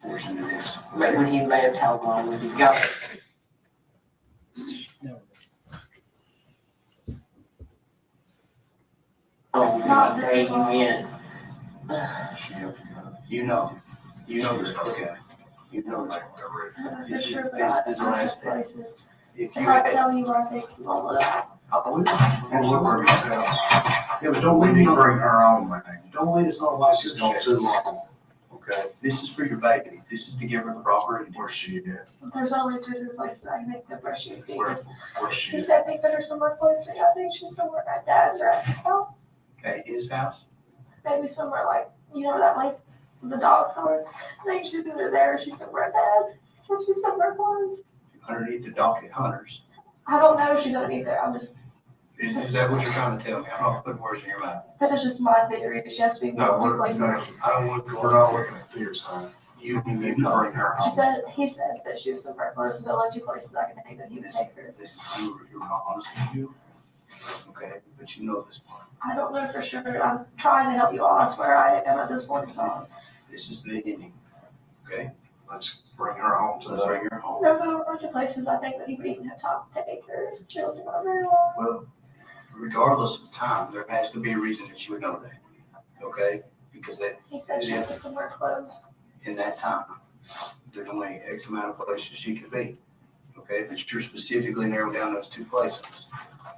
portion of this. Maybe he left, how long was he gone? Oh, not day he went. You know this, okay. You know that already. This is the last day. If you I tell you where I think you all live. and look where yourself. Yeah, but don't leave me bring her on, man. Don't leave us on like this on too long. Okay? This is for your baby. This is to give her the proper, where's she at? There's only two places I can make the brush you think. Where's she She at? said think that there's somewhere closer. I think she's somewhere at Dad's or at his house. Okay, his house? Maybe somewhere like, you know, that like the dog store. I think she's either there or she's somewhere at Dad's. Or she's somewhere close. Underneath the docket hunters. I don't know if she's gonna be there. I'm just, Is that what you're trying to tell me? I'm not putting words in your mouth. that is just my theory. She has to be No, two places. I don't want to, we're not looking at fears, huh? You need to bring her She home. said, he said that she was somewhere close to the only two places I can think that he would take her. This is you're honest with you. Okay, but you know this part. I don't know for sure. I'm trying to help you all. I swear I am at this point in time. This is the ending. Okay? Let's bring her home to bring her home. There's a bunch of places I think that he would even have time to take her. She'll do not very long. Well, regardless of time, there has to be a reason that she would know that. Okay? Because that He said she was somewhere close. in that time, there's only X amount of places she could be. Okay? But you're specifically narrowing down those two places.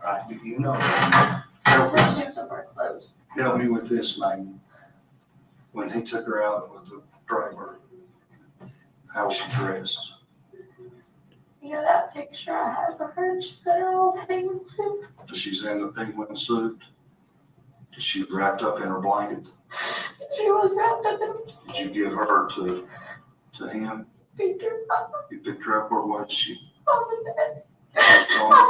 Right? You know that. I think she was somewhere close. Help me with this, man. When he took her out with the driver, how was she dressed? You know that picture I had for her? She said her old penguin suit. She's in the penguin suit. She was wrapped up in her blanket. She was wrapped up in Did you give her to him? a picture You picked her up, where was she? on the bed. I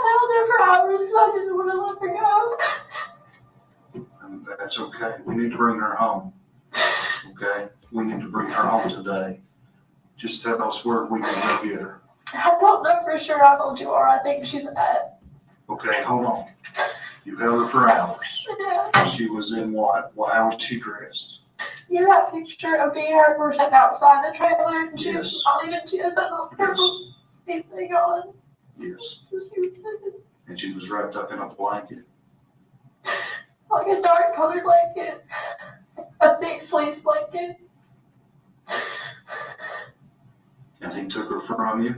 held her for hours. I just want to let her go. And that's okay. We need to bring her home. Okay? We need to bring her home today. Just tell us where we can go get her. I don't know for sure how old you are. I think she's at. Okay, hold on. You held her for hours. Yeah. She was in what? How was she dressed? You have a picture of me and her were sitting outside the trailer and she Yes. was calling and she has that little purple thing on. Yes. And she was wrapped up in a blanket. Like a dark colored blanket. A thick fleece blanket. And he took her from you?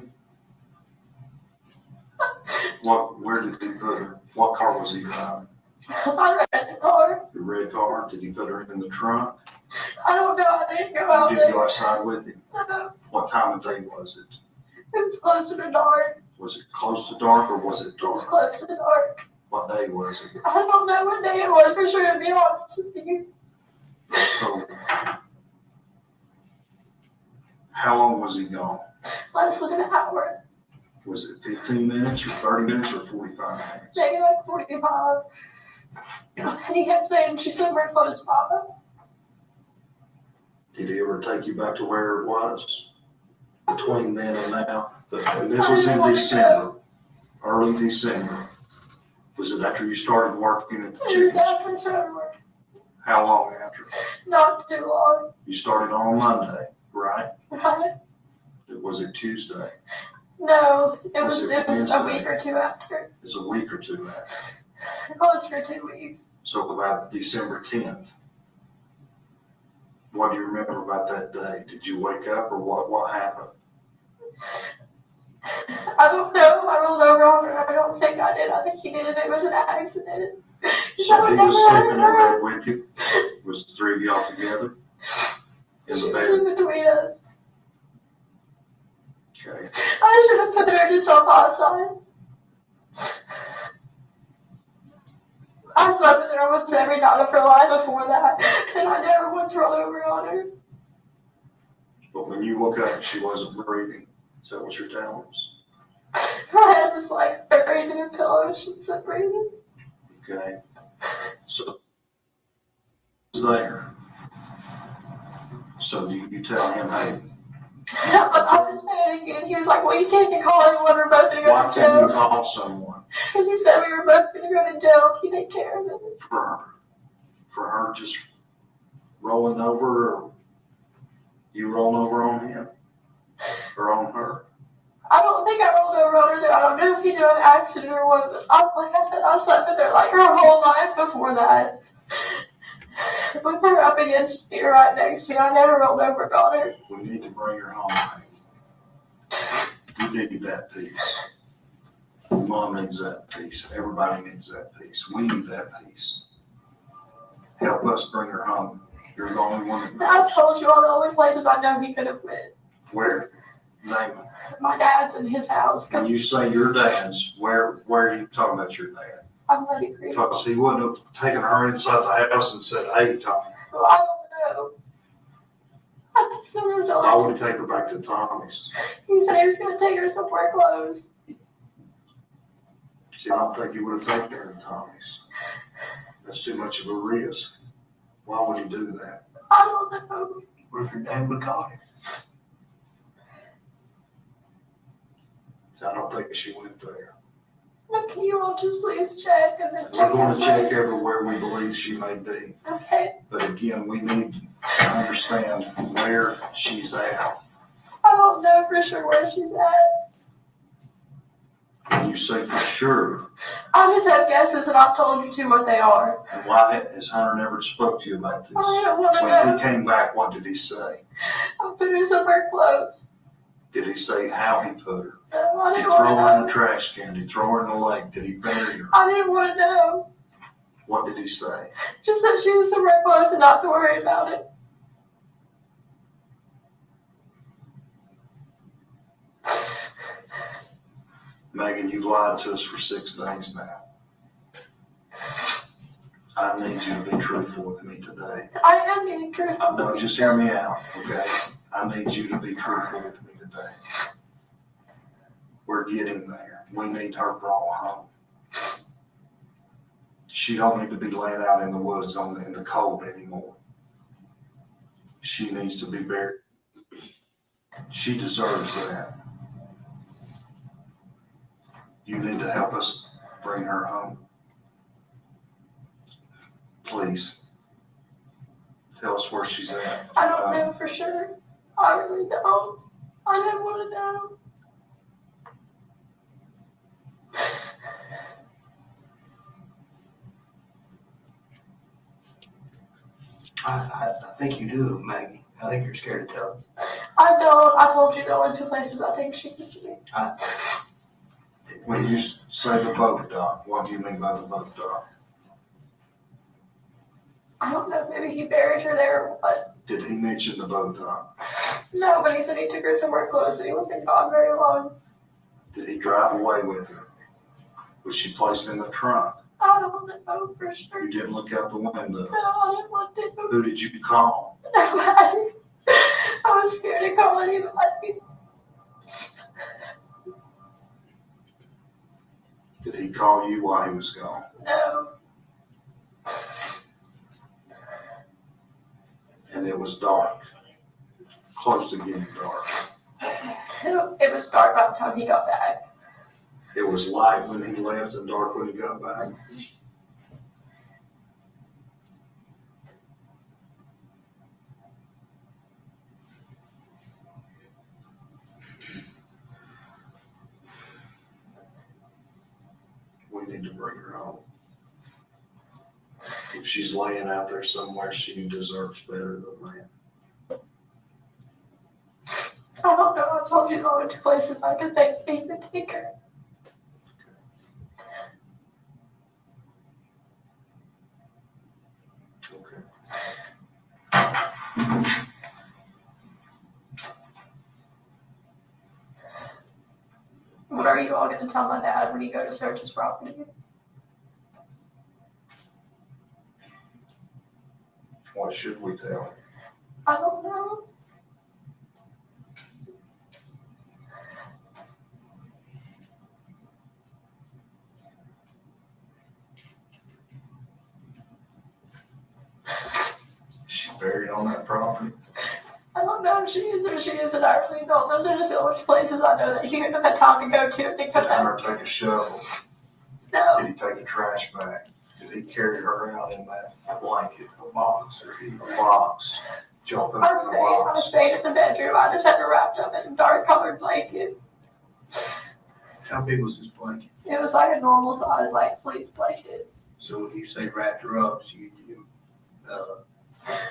Where did he put her? What car was he driving? I read the car. The red car? Did he put her in the trunk? I don't know. I didn't go out Did you go there. outside with him? What time of day was it? It was close to the dark. Was it close to dark or was it It was dark? close to the dark. What day was it? I don't know what day it was for sure, to be honest with you. So, how long was he gone? Less than an hour. Was it 15 minutes or 30 minutes or 45 minutes? Maybe like 45. And he kept saying she's somewhere close, Papa. Did he ever take you back to where it was? Between then and now? And this was in December, early December. Was it after you started working at the It was chicken? after summer. How long after? Not too long. You started on Monday, right? Right? Was it Tuesday? No, it was a Wednesday? week or two after. It was a week or two after. Close for 2 weeks. So about December 10th. What do you remember about that day? Did you wake up or what happened? I don't know. I rolled over on her. I don't think I did. I think he did it. It was an accident. So he was sleeping in bed with you? Was the three of y'all together? In the In bed? between us. Okay. I should have put her just off outside. I slept with her almost every night of her life before that, and I never once rolled over on her. But when you woke up, she wasn't breathing. Is that what you're telling us? Her head was like buried in her pillow. She wasn't breathing. Okay. So, there. So do you tell him, hey, I was panicking. He was like, well, you can't call anyone. We're both going to go why to can't you jail. call someone And he said we were both going to go to jail if he didn't care of it. for her? For her just rolling over or You rolled over on him or on her? I don't think I rolled over on her. I don't know if he did an accident or what. But like I said, I slept with her like her whole life before that. With her up against me, right next to me, I never rolled over on her. We need to bring her home, baby. You need that peace. Mom needs that peace. Everybody needs that peace. We need that peace. Help us bring her home. You're the only one that knows. I told you all the only places I know he could have went. Where? Name it. My dad's in his house. When you say your dad's, where are you talking about your dad? I'm ready for you. Because he wouldn't have taken her inside the house and said, hey, Tom. Well, I don't know. I just know Why would he take her back to Tommy's? he said he was going to take her somewhere close. See, I don't think he would have taken her to Tommy's. That's too much of a risk. Why would he do that? I don't know. What if your dad would have caught him? So I don't think she went there. Look, can you all just please check and then We're going to check everywhere we believe she may be. Okay. But again, we need to understand where she's at. I don't know for sure where she's at. When you say for sure, I just have guesses and I've told you two what they are. and why has Hunter never spoke to you about this? I don't want to When know. he came back, what did he say? I'll put her somewhere close. Did he say how he put her? No, I Did he didn't want throw to her in know. the trash can? Did he throw her in the lake? Did he bury her? I didn't want to know. What did he say? Just that she was somewhere close and not to worry about it. Megan, you've lied to us for 6 days now. I need you to be truthful with me today. I am being truthful. No, just hear me out, okay? I need you to be truthful with me today. We're getting there. We need her brought home. She don't need to be laying out in the woods in the cold anymore. She needs to be buried. She deserves that. You need to help us bring her home. Please. Tell us where she's at. I don't know for sure. I really don't. I don't want to know. I think you do, Maggie. I think you're scared to tell us. I don't. I told you the only two places I think she could be. When you say the boat dock, what do you mean by the boat dock? I don't know. Maybe he buried her there or what. Did he mention the boat dock? No, but he said he took her somewhere close and he wasn't gone very long. Did he drive away with her? Was she placed in the trunk? I don't know for sure. You didn't look out the window. No, I didn't want to. Who did you call? Nobody. I was scared to call anybody. Did he call you while he was gone? No. And it was dark. Close to getting dark. It was dark by the time he got back. It was light when he left and dark when he got back. We need to bring her home. If she's laying out there somewhere, she deserves better than that. I don't know. I told you the only two places I could think he could take her. Okay. What are you all going to tell my dad when you go to search his property? What should we tell him? I don't know. Is she buried on that property? I don't know if she is or she isn't. I really don't know. There's the only places I know that he had had time to go to and they come Did out. Hunter take a shovel? No. Did he take a trash bag? Did he carry her out in that blanket, a box, or a box? Y'all put her in a I box. stayed in the bedroom. I just had her wrapped up in a dark colored blanket. How big was this blanket? It was like a normal size, like fleece blanket. So when you say wrapped her up, so you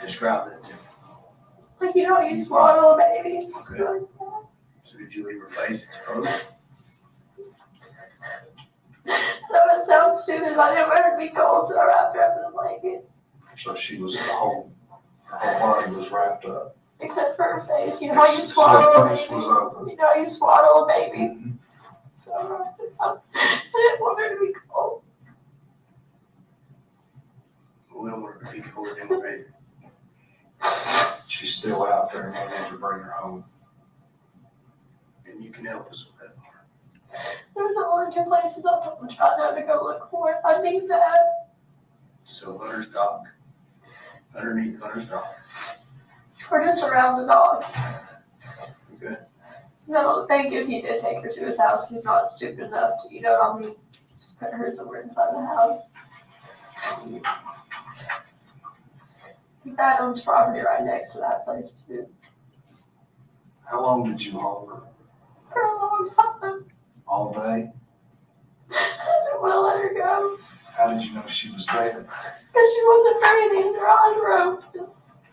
describe that to me. Like, you know, you swaddle a baby. Okay. So did you leave her face exposed? So it sounds stupid, but I didn't want her to be cold, so I wrapped her up in a blanket. So she was her whole body was wrapped up. Except for her face. You know how you swaddle a Her face baby? was open. You know how you swaddle a baby? Mm-hmm. So I wrapped it up. I didn't want her to be cold. We don't want her to be cold anyway. She's still out there, and we need to bring her home. And you can help us with that. There's a lot of places I'm trying to go look for it. I need that. So Hunter's dock, underneath Hunter's dock. Or just around the dog. Okay. No, thank you if you did take her to his house. He's not stupid enough to, you know what I mean? Put her somewhere inside the house. Dad owns property right next to that place too. How long did you hold her? For a long time. All day? I didn't want to let her go. How did you know she was dead? Because she wasn't breathing. Her eyes were open.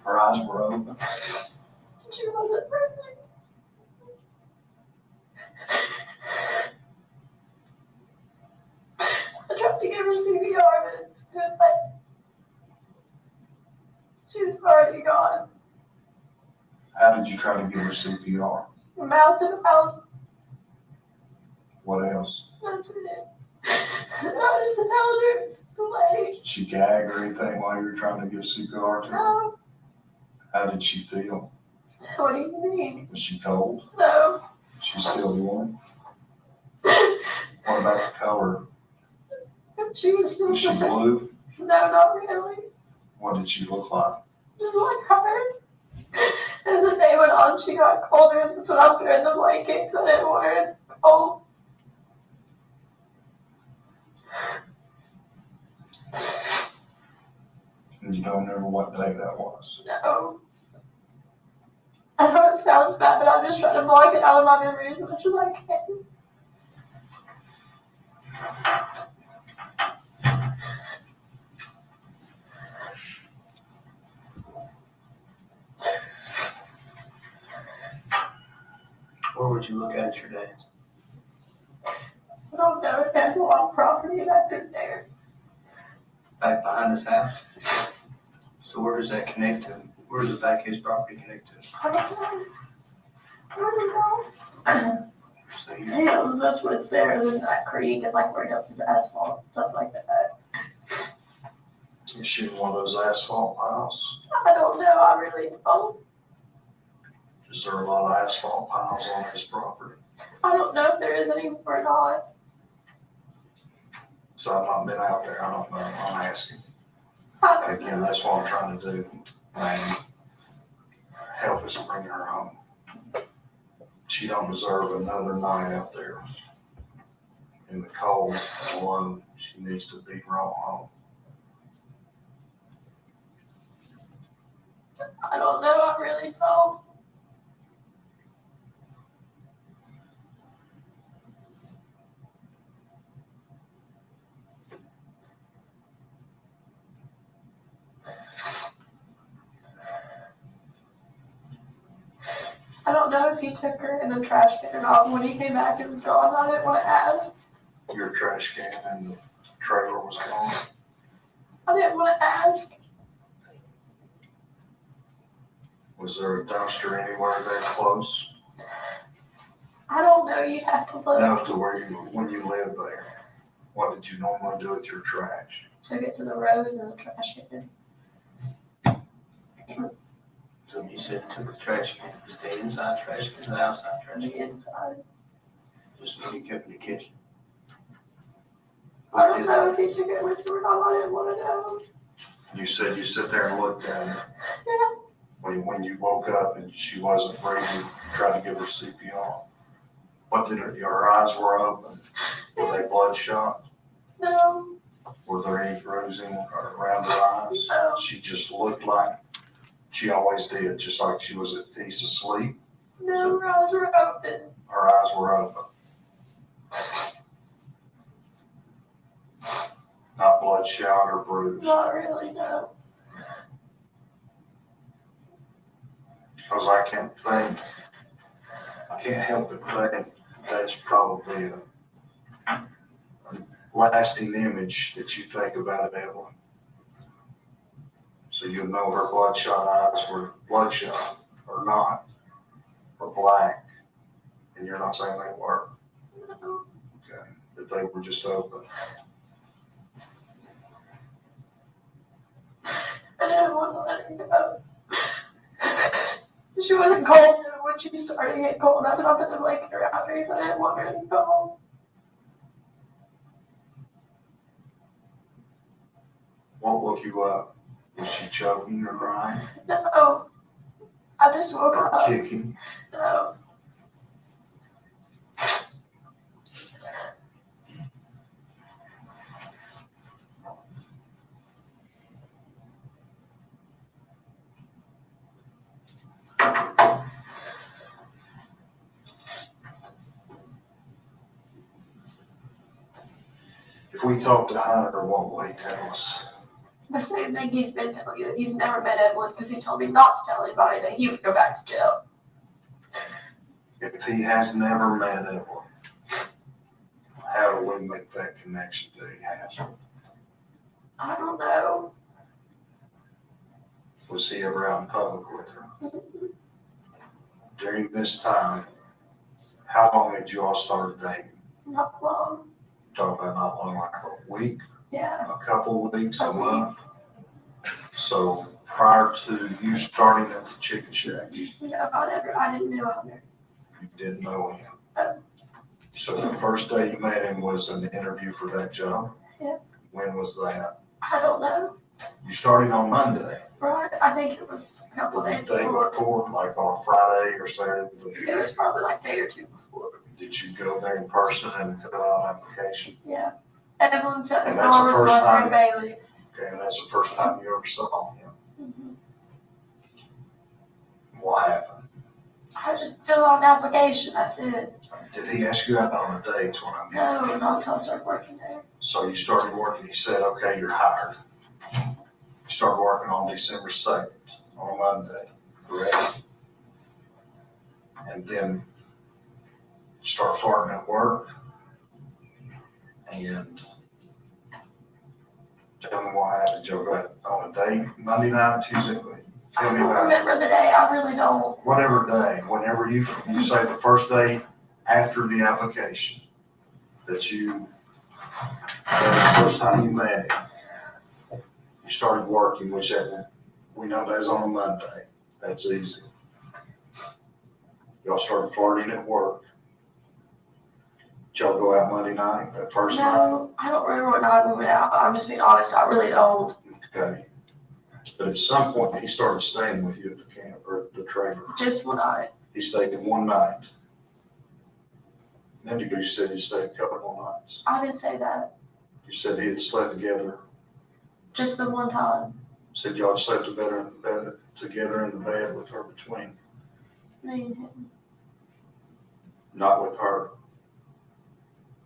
Her eyes were open. She wasn't breathing. I tried to give her CPR, but she was already gone. How did you try to give her CPR? Mouth to mouth. What else? That's it. I just held her. Like, Did she gag or anything while you were trying to give CPR to her? no. How did she feel? What do you mean? Was she cold? No. She's still warm? What about the color? She was still Was she blue? No, not really. What did she look like? Just like her. As the day went on, she got colder and put up her in the blanket because I didn't want her cold. And you don't remember what day that was? No. I know it sounds bad, but I'm just trying to block it out of my memory as much as I can. Where would you look at your day? I don't know if there's a lot of property back in there. Back behind his house? So where does that connect to? Where does the back of his property connect to? I don't know. I don't know. So you, Yeah, that's what's there. There's that creek and like right up to the asphalt, stuff like that. you're shooting one of those asphalt piles. I don't know. I really don't. Is there a lot of asphalt piles on his property? I don't know if there is any or not. So I've not been out there. I don't know. I'm asking. I don't Again, that's what I'm trying to do. Man, help us bring her home. She don't deserve another night out there in the cold alone. She needs to be brought home. I don't know. I really don't. I don't know if he took her in the trash can or not. When he came back, it was gone. I didn't want to ask. Your trash can and the trailer was gone. I didn't want to ask. Was there a dumpster anywhere there close? I don't know. You have to look Enough to where when you lived there, what did you normally do with your trash? to get to the road and the trash can. So you said took the trash can, was the inside trash can, the outside On trash the can? inside. Just when you kept in the kitchen? I don't know if he took it with you or not. I didn't want to know. You said you sit there and looked at her. Yeah. When you woke up and she wasn't breathing, tried to give her CPR. What did her eyes were open? Were they bloodshot? No. Were there any bruising around her eyes? No. She just looked like She always did, just like she was at peace asleep. No, her eyes were open. Her eyes were open. Not bloodshot or bruised. Not really, no. Because I can't help but think that's probably a lasting image that you think about Evelyn. So you know her bloodshot eyes were bloodshot or not, or black, and you're not saying they were. No. Okay, that they were just open. I didn't want to let her go. She wasn't cold when she started getting cold. I thought that the blanket around her, but I didn't want her to go home. What woke you up? Was she choking or crying No. I just woke or up. kicking? No. If we talked to Hunter, what would he tell us? The same thing he's been telling you, that he's never met Evelyn because he told me not to tell anybody that he would go back to jail. If he has never met Evelyn, how do we make that connection that he has? I don't know. Was he ever out in public with her? During this time, how long had you all started dating? Not long. Talk about not long, like a week, Yeah. a couple of weeks, a A week. month? So prior to you starting at the chicken shack, you No, I didn't know him. didn't know him. So the first day you met him was an interview for that job? Yeah. When was that? I don't know. You started on Monday. Right? I think it was a couple The days day before. before, like on Friday or Saturday? It was probably like a day or two before. Did you go there in person and fill out an application? Yeah. Evelyn shut the And that's the door with first my time? friend Bailey. Okay, and that's the first time you ever saw him. Mm-hmm. What happened? I just filled out an application, that's it. Did he ask you out on a date? What I mean? No, not until I started working there. So you started working, he said, okay, you're hired. You started working on December 2nd, on a Monday, correct? And then start farting at work. And tell me what happened. Did you go on a date Monday night, Tuesday? Tell I me don't about it. remember the day, I really don't. Whatever day, whenever you say the first day after the application, that the first time you met him, you started working, which we know that's on a Monday. That's easy. Y'all started flirting at work. Did y'all go out Monday night, that first night? No, I don't remember what night we went out. I'm just being honest, I really don't. Okay. But at some point, he started staying with you at the camp, or at the trailer. Just one night. He stayed in one night. Then you said he stayed a couple more nights. I didn't say that. You said he had slept together. Just the one time. Said y'all slept together in the bed with her between, Me and him. not with her.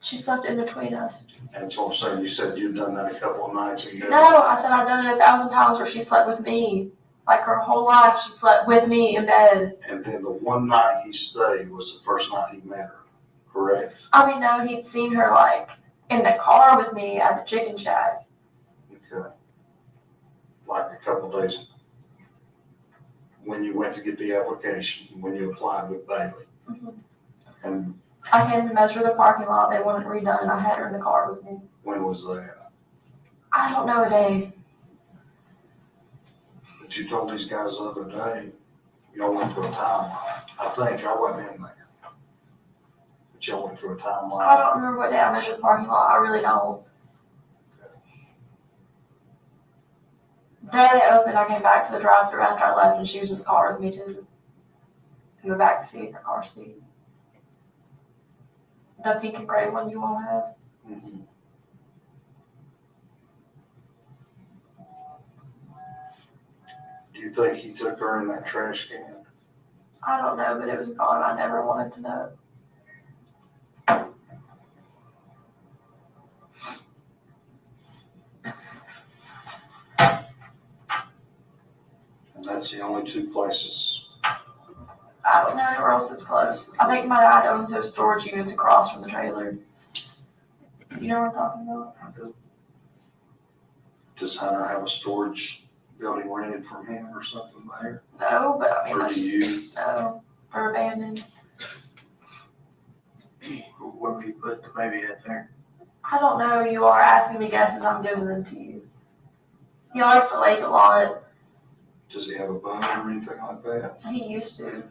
She slept in between us. And so I'm saying, you said you'd done that a couple of nights and No, I said I've done it 1,000 times where she slept with me. Like her whole life, she slept with me in bed. And then the one night he stayed was the first night he met her, correct? I mean, no, he'd seen her like in the car with me at the chicken shack. Okay. Like a couple of days when you went to get the application, when you applied with Bailey. Mm-hmm. And I came to measure the parking lot. They wanted it redone, and I had her in the car with me. when was that? I don't know a day. But you told these guys the other day, y'all went through a timeline. I think I wasn't in there. But y'all went through a timeline. I don't remember what day I measured the parking lot. I really don't. The day they opened, I came back to the drive-thru after I left, and she was in the car with me too. In the back seat, her car seat. The pink and gray one you all have. Mhm. Do you think think he took her in that trash can? I don't know, but it was gone. I never wanted to know. And that's the only two places. I don't know anywhere else that's close. I think my dad owns those storage units across from the trailer. You know what I'm talking about? Does Hunter have a storage building rented from him or something there? No, but I mean, Or like, do you? no, for abandoned. Where we put the baby at there? I don't know. You are asking me guesses. I'm giving them to you. He likes the lake a lot. Does he have a boat or anything like that? He used to.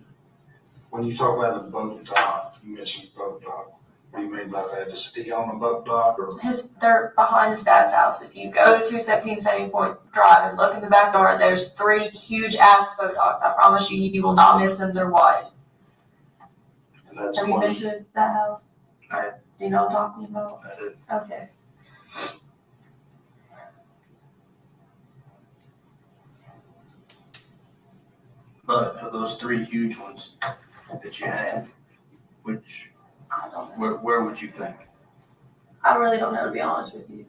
When you talk about the boat dock, you mentioned boat dock. What do you mean by that? Does he own a boat dock or? They're behind his dad's house. If you go to 217 Sandy Point Drive and look in the back door, there's 3 huge ass boat docks. I promise you will not miss them. They're wide. And that's Have you been to that house? I- Do you know what I'm talking about? I did. Okay. But of those 3 huge ones that you had, which, I don't know. where would you think? I really don't know, to be honest with you.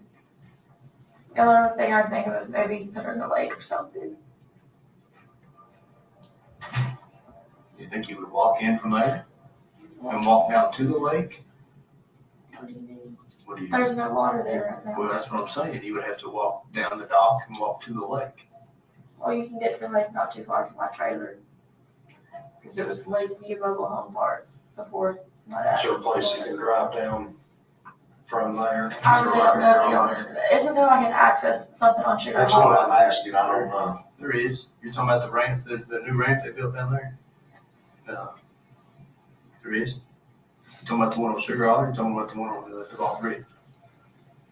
The only thing I think of is maybe put her in the lake or something. You think you would walk in from there and walk down to the lake? What do you mean? What do you There's mean? no water there right now. Well, that's what I'm saying. You would have to walk down the dock and walk to the lake. Well, you can get to the lake not too far from my trailer. Because it was Lakeview Mobile Home Park before my dad. Is there a place you can drive down from there? I really don't know, to be honest. Isn't there like an access, something on Sugar That's Hall? what I'm asking, I don't know. There is. You're talking about the ramp, the new ramp they built down there? There is. You talking about the one on Sugar Hall, or you talking about the one on the Long Bridge?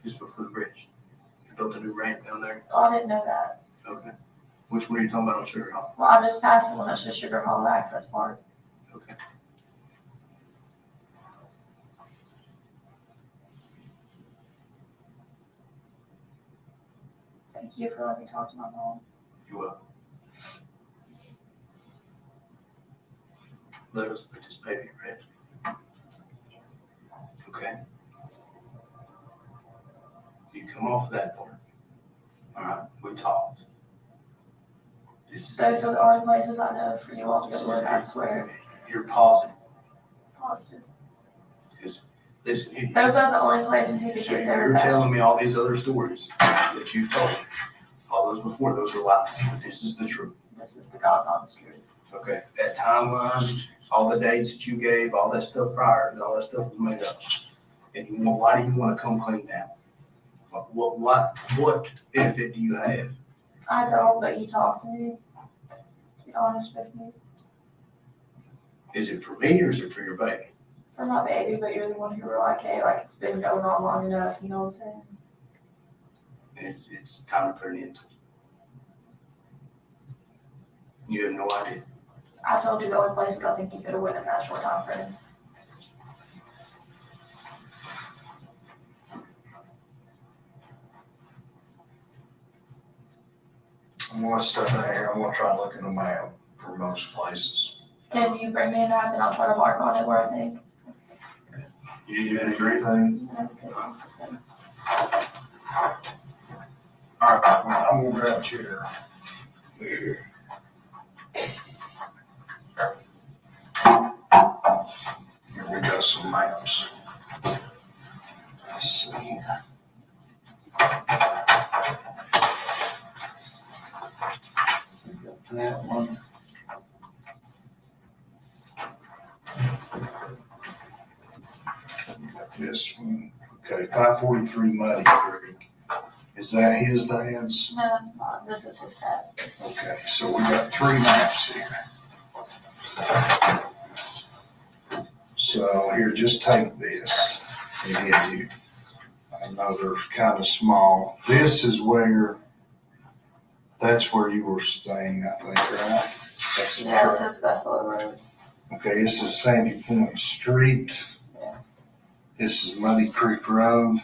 Just before the bridge. They built a new ramp down there. Oh, I didn't know that. Okay. Which one are you talking about on Sugar Hall? Well, I just passed the one that's the Sugar Hall access part. Okay. Thank you for letting me talk to my mom. You will. Let us put this baby in red. Okay? You come off that part. All right, we talked. This is- Those are the only places I know for you all to go look, I swear. You're pausing. Positive. Listen, Those are the only places you could so get there. you're telling me all these other stories that you told. All those before, those are lies, but this is the truth. This is the God's honest truth. Okay, that timeline, all the dates that you gave, all that stuff prior, all that stuff was made up. And why do you want to come clean now? What benefit do you have? I don't, but you talk to me. To be honest with me. Is it for me or is it for your baby? For my baby, but you're the one who were like, hey, like, it's been going on long enough, you know what I'm saying? It's time to put an end to it. You have no idea. I told you the only places I think you could have went in that short time frame. I'm gonna step in here, I'm gonna try to look in the map for most places. Can you bring me a map and I'll try to mark on it where I think? You agree, then? All right, Well, I'm gonna grab a chair. Here we got some maps. Let's see. That one. Got this one. Okay, 543 Muddy Creek. Is that his dad's? No, it's not. This is his dad. Okay, so we got 3 maps here. So here, just take this. And you, I know they're kind of small. This is where, that's where you were staying, I think, right? That's Yeah, correct. this is Boswell Road. Okay, this is Sandy Point Street. Yeah. This is Muddy Creek Road.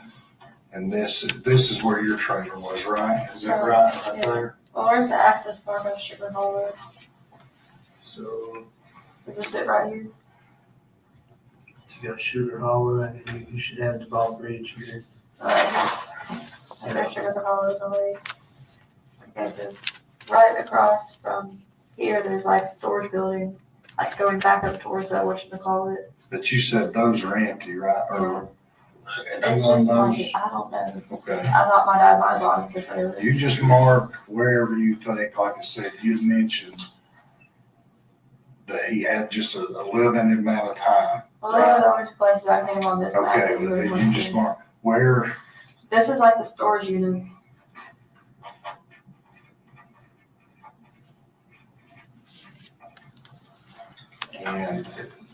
And this is where your trailer was, right? Is that right Yeah. there? Well, where's the access part of Sugar Hollow? So, Is this it right here? you got Sugar Hollow, and then you should have the Ball Bridge here. Maybe I Sugar Hollow's away. Okay, so right across from here, there's like a storage building, like going back up towards that, whatchamacallit. But you said those are empty, right? Or, It's and just on like, those, I don't know. okay. I thought my dad might have gone this over. You just mark wherever you think, like I said, you mentioned that he had just a limited amount of time. Well, those are the only places I came on this map. Okay, that well, really then went you just to. mark where, This is like the storage unit. and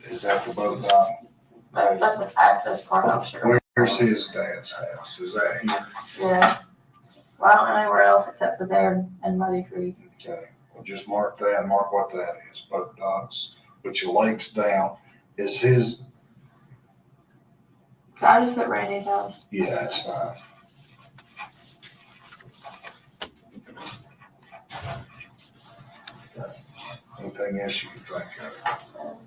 is that for both of them? That's the access part of Sugar. Where's his dad's house? Is that here? Yeah. Well, I don't know anywhere else except for there and Muddy Creek. Okay, well, just mark that, mark what that is, both dots. Put your lakes down. Is his, So I just put Randy's house. yeah, that's fine. Okay. Anything else you can think of?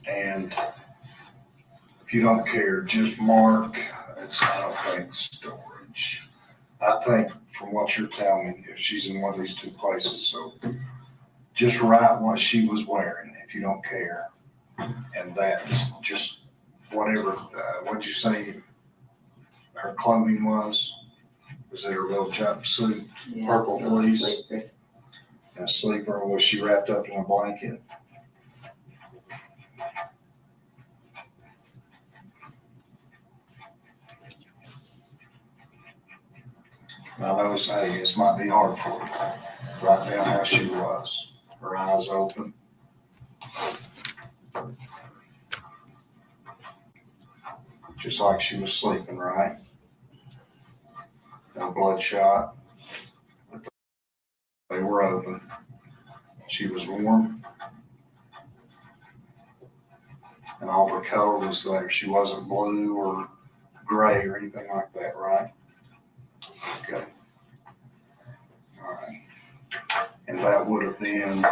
And if you don't care, just mark, I don't think storage. I think from what you're telling me, if she's in one of these two places, so just write what she was wearing, if you don't care. And that's just whatever, what'd you say her clothing was? Was it her little jumpsuit, Yeah, purple fleece, Sleeper. and a sleeper, or was she wrapped up in a blanket? Now, those, hey, this might be hard for you. Write down how she was. Her eyes open. Just like she was sleeping, right? No bloodshot. But they were open. She was warm. And all the color was there. She wasn't blue or gray or anything like that, right? Okay. All right. And that would have been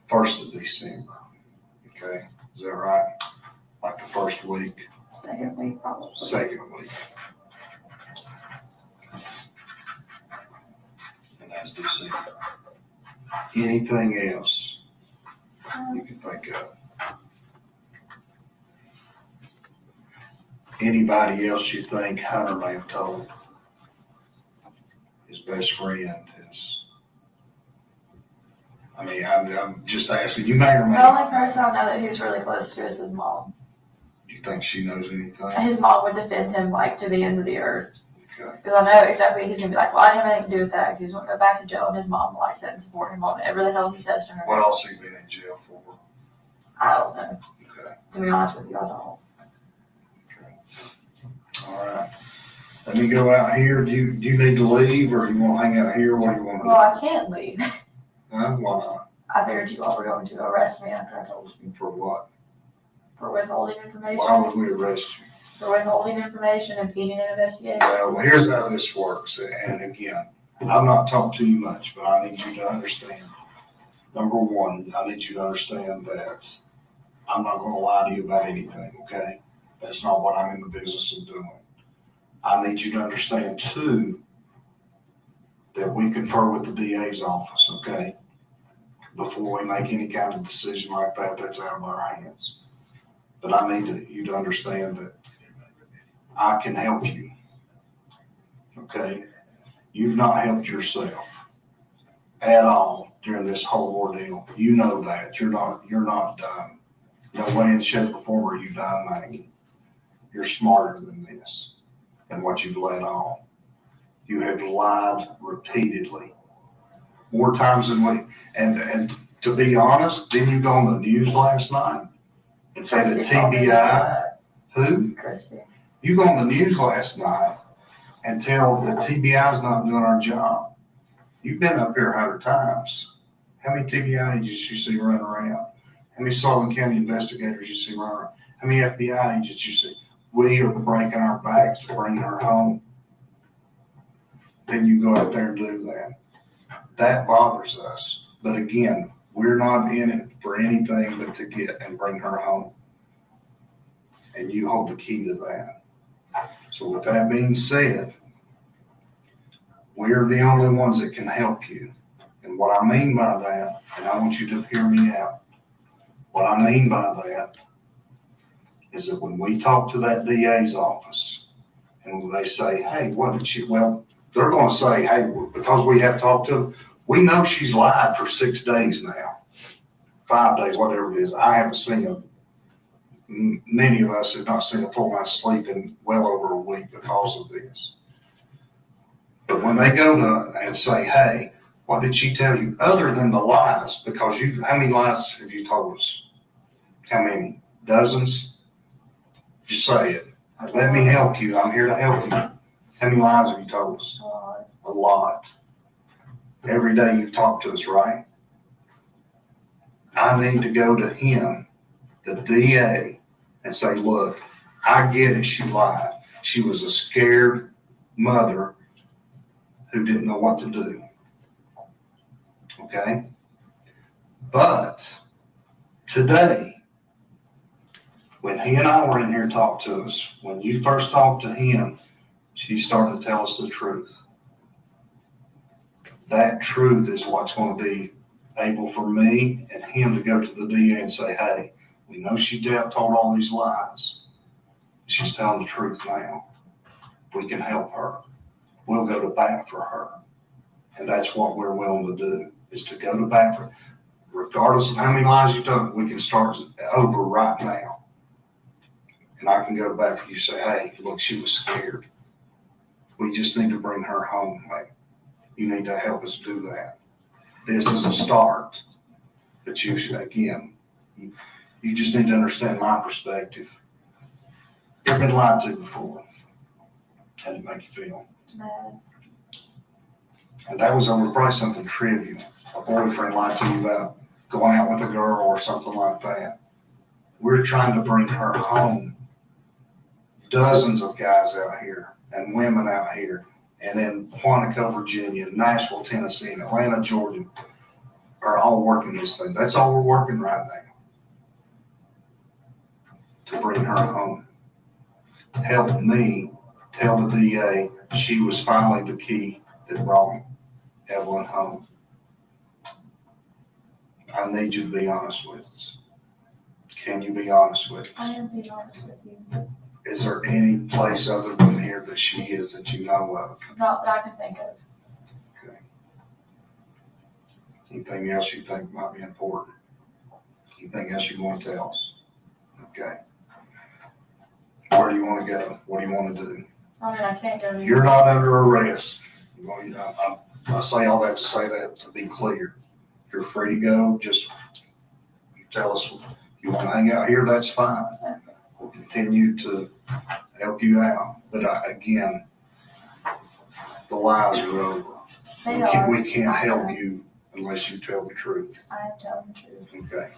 1st of December. Okay, is that right? Like the first week, Second week, probably. second week. And that's December. Anything else you can think of? Anybody else you think Hunter may have told? His best friend, I'm just asking, you may or may The only not. person I know that he's really close to is his mom. Do you think she knows anything? His mom would defend him like to the end of the earth. Okay. Because I know exactly he's gonna be like, well, I didn't have anything to do with that. He's gonna go back to jail, and his mom likes it and support him on whatever the hell he says to her. What else has he been in jail for? I don't know. Okay. To be honest with you, I don't. All right. Let me go out here. Do you need to leave, or you want to hang out here? What do you want to do? Well, I can't leave. Huh? Why not? I figured you all were going to arrest me after I told you. For what? For withholding information. Why would we arrest you? For withholding information and impeding an investigation. Well, here's how this works. And again, I'm not talking too much, but I need you to understand. Number one, I need you to understand that I'm not going to lie to you about anything, okay? That's not what I'm in the business of doing. I need you to understand, too, that we confer with the DA's office, okay? Before we make any kind of decision like that, that's out of our hands. But I need you to understand that I can help you, okay? You've not helped yourself at all during this whole ordeal. You know that. You're not done. No way in shape or form are you done, Maggie. You're smarter than this and what you've let on. You have lied repeatedly, more times than we, and to be honest, didn't you go on the news last night and say that TBI, who? Christy. You go on the news last night and tell that TBI is not doing our job. You've been up here 100 times. How many TBI agents you see running around? How many Sullivan County investigators you see running around? How many FBI agents you see? We are breaking our backs to bring her home. Then you go out there and do that. That bothers us. But again, we're not in it for anything but to get and bring her home. And you hold the key to that. So with that being said, we're the only ones that can help you. And what I mean by that, and I want you to hear me out, what I mean by that is that when we talk to that DA's office and they say, hey, what did she, well, they're going to say, hey, because we have talked to them, we know she's lied for 6 days now, 5 days, whatever it is. I haven't seen her. Many of us have not seen a full night's sleep in well over a week because of this. But when they go to and say, hey, what did she tell you other than the lies? Because how many lies have you told us? How many? Dozens? Just say it. Let me help you. I'm here to help you. How many lies have you told us? A lot. Every day you've talked to us, right? I need to go to him, the DA, and say, look, I get it, she lied. She was a scared mother who didn't know what to do. Okay? But today, when he and I were in here talking to us, when you first talked to him, she started to tell us the truth. That truth is what's going to be able for me and him to go to the DA and say, hey, we know she told all these lies. She's telling the truth now. We can help her. We'll go to bat for her. And that's what we're willing to do, is to go to bat for her. Regardless of how many lies you've done, we can start over right now. And I can go to bat for you and say, hey, look, she was scared. We just need to bring her home. Like, you need to help us do that. This is a start. But you should, again, you just need to understand my perspective. You've been lied to before. How did it make you feel? Mad. And that was over probably something trivial. A boyfriend lied to you about going out with a girl or something like that. We're trying to bring her home. Dozens of guys out here and women out here, and in Quantico, Virginia, Nashville, Tennessee, and Atlanta, Georgia, are all working this thing. That's all we're working right now. To bring her home. Help me tell the DA she was finally the key that brought Evelyn home. I need you to be honest with us. Can you be honest with us? I am being honest with you. Is there any place other than here that she is that you know of? Not that I can think of. Okay. Anything else you think might be important? Anything else you want to tell us? Okay. Where do you want to go? What do you want to do? I mean, I can't go. You're not under arrest. I say all that to say that to be clear. You're free to go. Just you tell us you want to hang out here, that's fine. We'll continue to help you out. But again, the lies are over. We can't help you unless you tell the truth. I am telling the truth. Okay.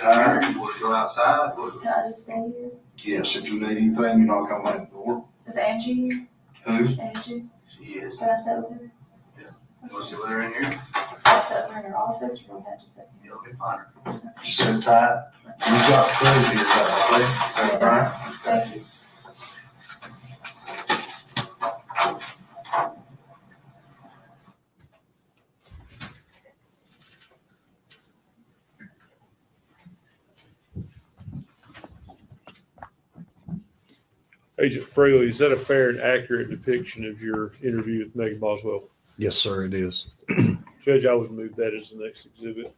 Tired, you want to go outside? Can I just stay here? Yes, if you need anything, you know, come in the door. Is Angie here? Who? Angie? She is. Can I sit with her? You want to sit with her in here? I'll sit with her in her office. You don't have to sit. You'll be fine. Just sit tight. You got food here, is that right? Thank you. Agent Fraley, is that a fair and accurate depiction of your interview with Megan Boswell? Yes, sir, it is. Judge, I would move that as the next exhibit.